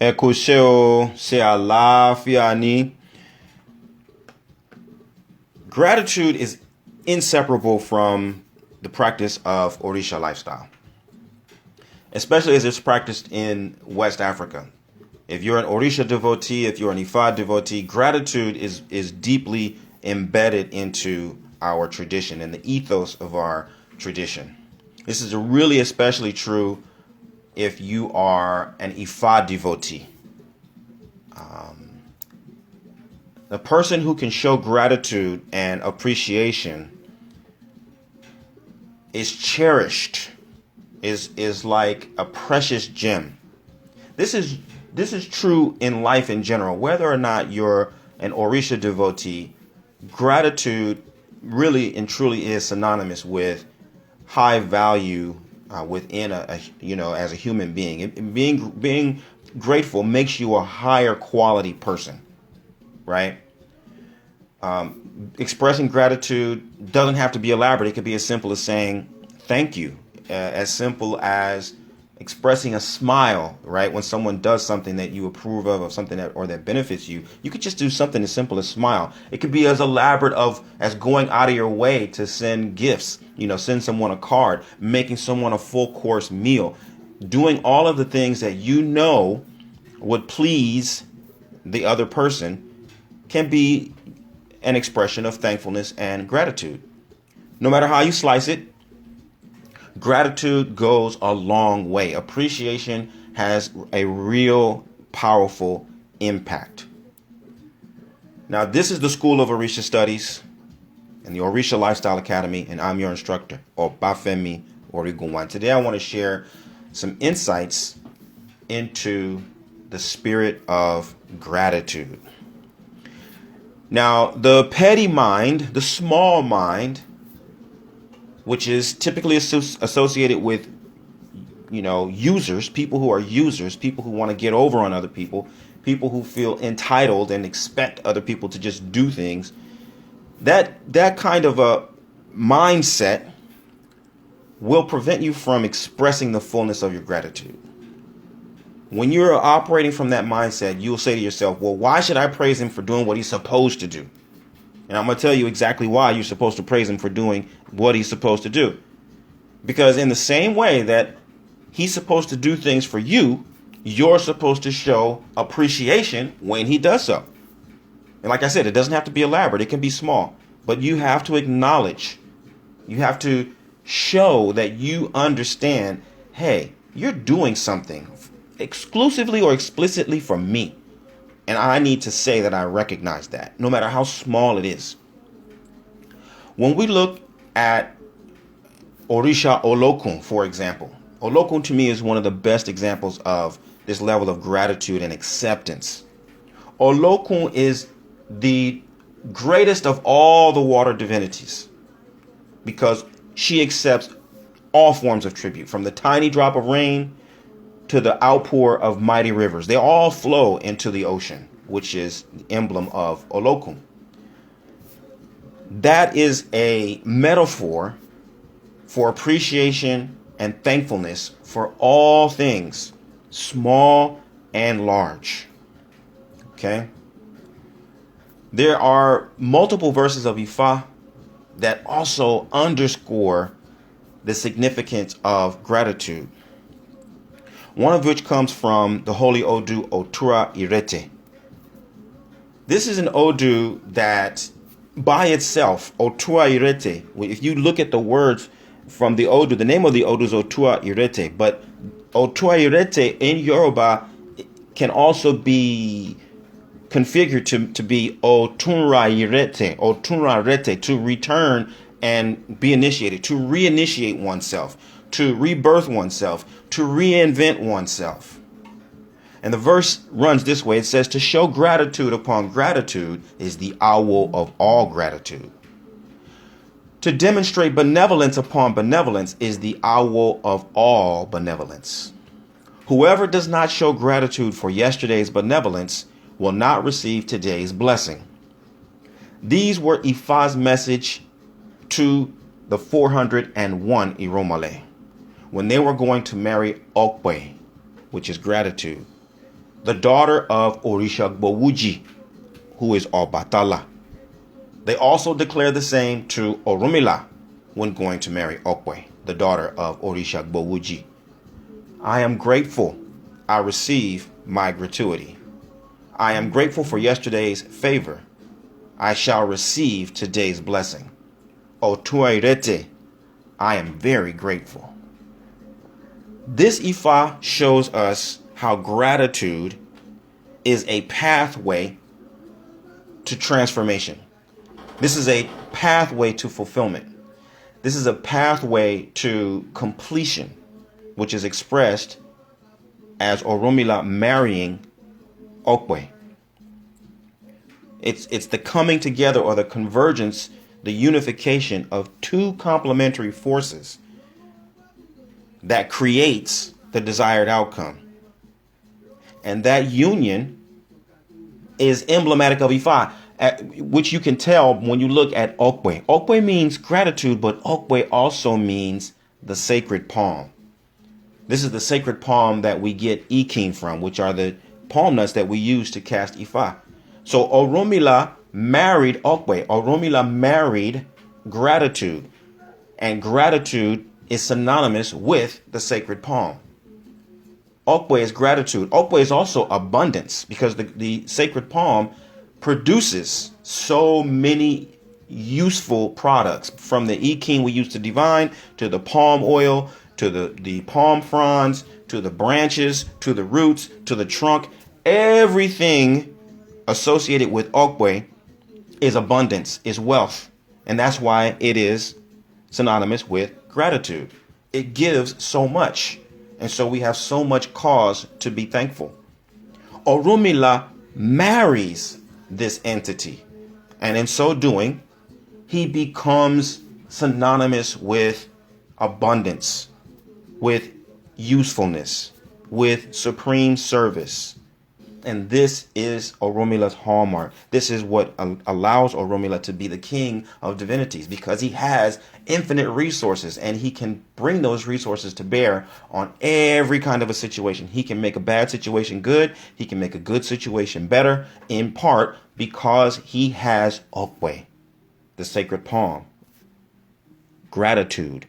Ekusheo se alafiani. Gratitude is inseparable from the practice of Orisha lifestyle, especially as it's practiced in West Africa. If you're an Orisha devotee, if you're an Ifa devotee, gratitude is deeply embedded into our tradition and the ethos of our tradition. This is really especially true if you are an Ifa devotee. The person who can show gratitude and appreciation is cherished, is like a precious gem. This is true in life in general. Whether or not you're an Orisha devotee, gratitude really and truly is synonymous with high value within as a human being. Being grateful makes you a higher quality person, right? Expressing gratitude doesn't have to be elaborate. It could be as simple as saying thank you, as simple as expressing a smile, right? When someone does something that you approve of, or something that benefits you, you could just do something as simple as smile. It could be as elaborate as going out of your way to send gifts, send someone a card, making someone a full course meal, doing all of the things that would please the other person can be an expression of thankfulness and gratitude. No matter how you slice it, gratitude goes a long way. Appreciation has a real powerful impact. Now, this is the School of Orisha Studies and the Orisha Lifestyle Academy, and I'm your instructor, Obafemi Origunwan. Today, I want to share some insights into the spirit of gratitude. Now, the petty mind, the small mind, which is typically associated with, users, people who are users, people who want to get over on other people who feel entitled and expect other people to just do things. That kind of a mindset will prevent you from expressing the fullness of your gratitude. When you're operating from that mindset, you'll say to yourself, well, why should I praise him for doing what he's supposed to do? And I'm going to tell you exactly why you're supposed to praise him for doing what he's supposed to do. Because in the same way that he's supposed to do things for you, you're supposed to show appreciation when he does so. And like I said, it doesn't have to be elaborate. It can be small. But you have to acknowledge, you have to show that you understand, hey, you're doing something exclusively or explicitly for me. And I need to say that I recognize that, no matter how small it is. When we look at Orisha Olokun, for example, Olokun to me is one of the best examples of this level of gratitude and acceptance. Olokun is the greatest of all the water divinities because she accepts all forms of tribute, from the tiny drop of rain to the outpour of mighty rivers. They all flow into the ocean, which is the emblem of Olokun. That is a metaphor for appreciation and thankfulness for all things, small and large. Okay? There are multiple verses of Ifa that also underscore the significance of gratitude. One of which comes from the holy Odu Otua Irete. This is an Odu that by itself, Otua Irete, if you look at the words from the Odu, the name of the Odu is Otua Irete, but Otuayurete in Yoruba can also be configured to be otunrarete, to return and be initiated, to reinitiate oneself, to rebirth oneself, to reinvent oneself. And the verse runs this way. It says, to show gratitude upon gratitude is the owl of all gratitude. To demonstrate benevolence upon benevolence is the owl of all benevolence. Whoever does not show gratitude for yesterday's benevolence will not receive today's blessing. These were Ifa's message to the 401 Iromale when they were going to marry Okwe, which is gratitude, the daughter of Orisha Gbowuji, who is Obatala. They also declared the same to Orunmila when going to marry Okwe, the daughter of Orisha Gbowuji. I am grateful I receive my gratuity. I am grateful for yesterday's favor. I shall receive today's blessing. Otuairete, I am very grateful. This Ifa shows us how gratitude is a pathway to transformation. This is a pathway to fulfillment. This is a pathway to completion, which is expressed as Orunmila marrying Okwe. It's the coming together or the convergence, the unification of two complementary forces that creates the desired outcome. And that union is emblematic of Ifa, which you can tell when you look at Okwe. Okwe means gratitude, but Okwe also means the sacred palm. This is the sacred palm that we get Ikin from, which are the palm nuts that we use to cast Ifa. So Orunmila married Okwe. Orunmila married gratitude. And gratitude is synonymous with the sacred palm. Okwe is gratitude. Okwe is also abundance, because the sacred palm produces so many useful products, from the Ikin we use to divine, to the palm oil, to the palm fronds, to the branches, to the roots, to the trunk. Everything associated with Okwe is abundance, is wealth. And that's why it is synonymous with gratitude. It gives so much. And so we have so much cause to be thankful. Orunmila marries this entity. And in so doing, he becomes synonymous with abundance, with usefulness, with supreme service. And this is Orunmila's hallmark. This is what allows Orunmila to be the king of divinities, because he has infinite resources and he can bring those resources to bear on every kind of a situation. He can make a bad situation good. He can make a good situation better, in part because he has Okwe, the sacred palm, gratitude,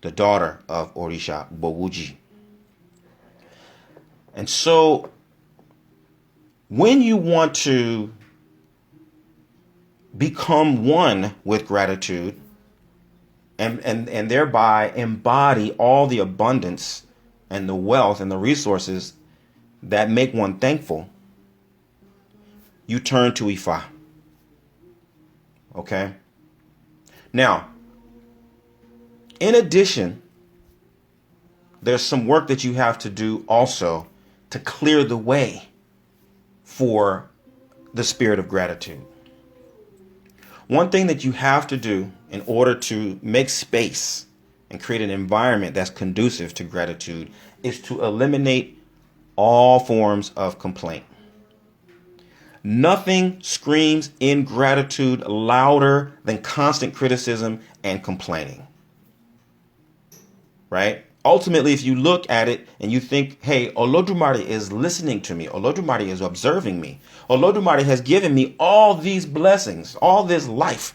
the daughter of Orisha Gbowuji. And so when you want to become one with gratitude and thereby embody all the abundance and the wealth and the resources that make one thankful, you turn to Ifa. Okay? Now, in addition, there's some work that you have to do also to clear the way for the spirit of gratitude. One thing that you have to do in order to make space and create an environment that's conducive to gratitude is to eliminate all forms of complaint. Nothing screams ingratitude louder than constant criticism and complaining. Right? Ultimately, if you look at it and you think, hey, Olodumare is listening to me, Olodumare is observing me, Olodumare has given me all these blessings, all this life,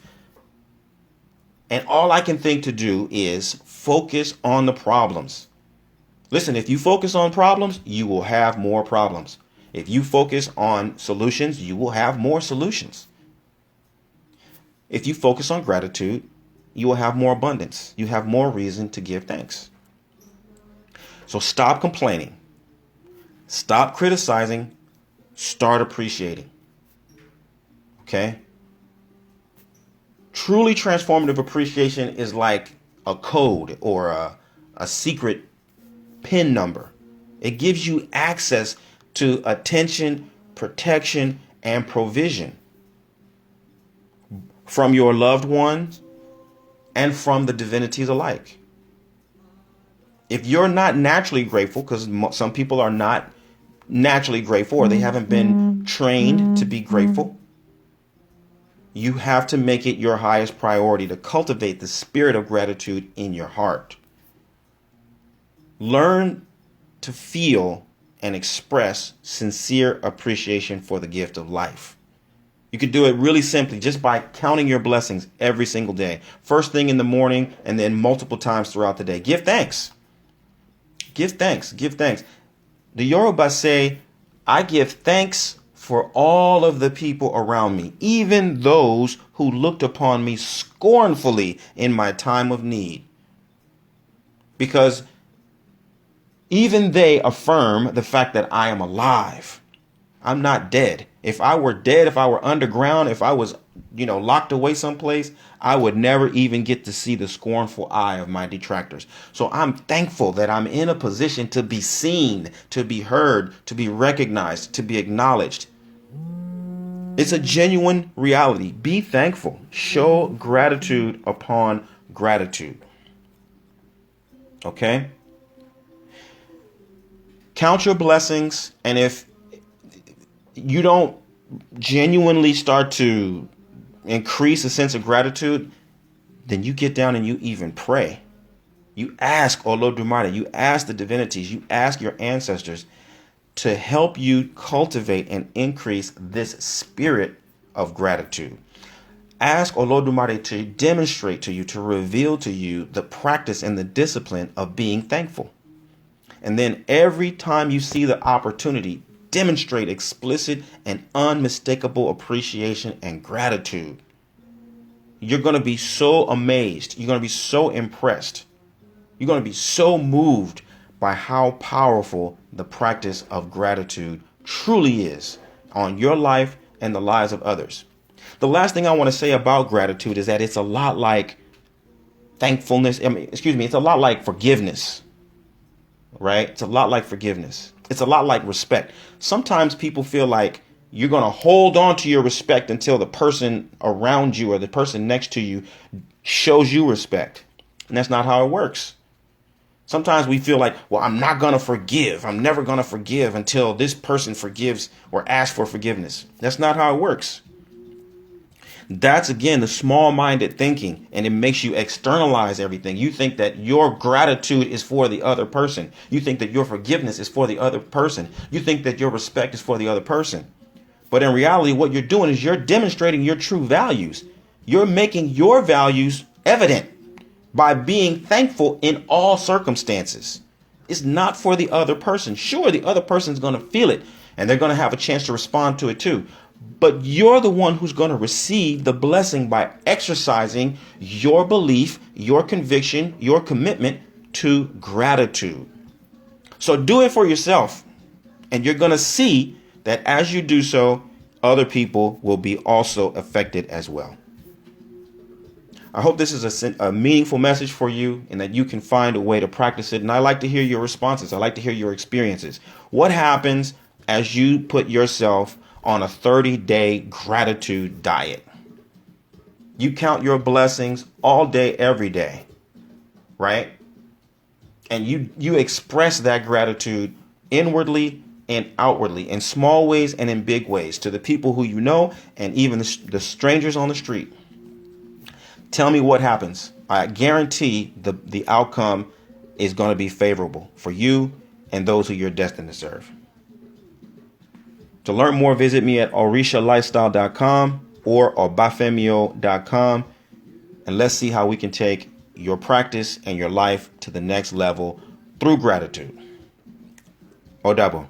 and all I can think to do is focus on the problems. Listen, if you focus on problems, you will have more problems. If you focus on solutions, you will have more solutions. If you focus on gratitude, you will have more abundance. You have more reason to give thanks. So stop complaining. Stop criticizing. Start appreciating. Okay? Truly transformative appreciation is like a code or a secret PIN number. It gives you access to attention, protection, and provision from your loved ones and from the divinities alike. If you're not naturally grateful, because some people are not naturally grateful or they haven't been trained to be grateful, you have to make it your highest priority to cultivate the spirit of gratitude in your heart. Learn to feel and express sincere appreciation for the gift of life. You could do it really simply just by counting your blessings every single day. First thing in the morning and then multiple times throughout the day. Give thanks. Give thanks. Give thanks. The Yoruba say, I give thanks for all of the people around me, even those who looked upon me scornfully in my time of need. Because even they affirm the fact that I am alive. I'm not dead. If I were dead, if I were underground, if I was, locked away someplace, I would never even get to see the scornful eye of my detractors. So I'm thankful that I'm in a position to be seen, to be heard, to be recognized, to be acknowledged. It's a genuine reality. Be thankful. Show gratitude upon gratitude. Okay? Count your blessings, and if you don't genuinely start to increase a sense of gratitude, then you get down and you even pray. You ask Olodumare, you ask the divinities, you ask your ancestors to help you cultivate and increase this spirit of gratitude. Ask Olodumare to demonstrate to you, to reveal to you the practice and the discipline of being thankful. And then every time you see the opportunity, demonstrate explicit and unmistakable appreciation and gratitude. You're going to be so amazed. You're going to be so impressed. You're going to be so moved by how powerful the practice of gratitude truly is on your life and the lives of others. The last thing I want to say about gratitude is that it's a lot like thankfulness. It's a lot like forgiveness, right? It's a lot like forgiveness. It's a lot like respect. Sometimes people feel like you're going to hold on to your respect until the person around you or the person next to you shows you respect. And that's not how it works. Sometimes we feel like, well, I'm not going to forgive. I'm never going to forgive until this person forgives or asks for forgiveness. That's not how it works. That's, again, the small-minded thinking, and it makes you externalize everything. You think that your gratitude is for the other person. You think that your forgiveness is for the other person. You think that your respect is for the other person. But in reality, what you're doing is you're demonstrating your true values. You're making your values evident by being thankful in all circumstances. It's not for the other person. Sure, the other person's going to feel it, and they're going to have a chance to respond to it too. But you're the one who's going to receive the blessing by exercising your belief, your conviction, your commitment to gratitude. So do it for yourself. And you're going to see that as you do so, other people will be also affected as well. I hope this is a meaningful message for you and that you can find a way to practice it. And I like to hear your responses. I like to hear your experiences. What happens as you put yourself on a 30-day gratitude diet? You count your blessings all day, every day, right? And you express that gratitude inwardly and outwardly, in small ways and in big ways, to the people who you know and even the strangers on the street. Tell me what happens. I guarantee the outcome is going to be favorable for you and those who you're destined to serve. To learn more, visit me at orishalifestyle.com or obafemio.com, and let's see how we can take your practice and your life to the next level through gratitude. Odabo.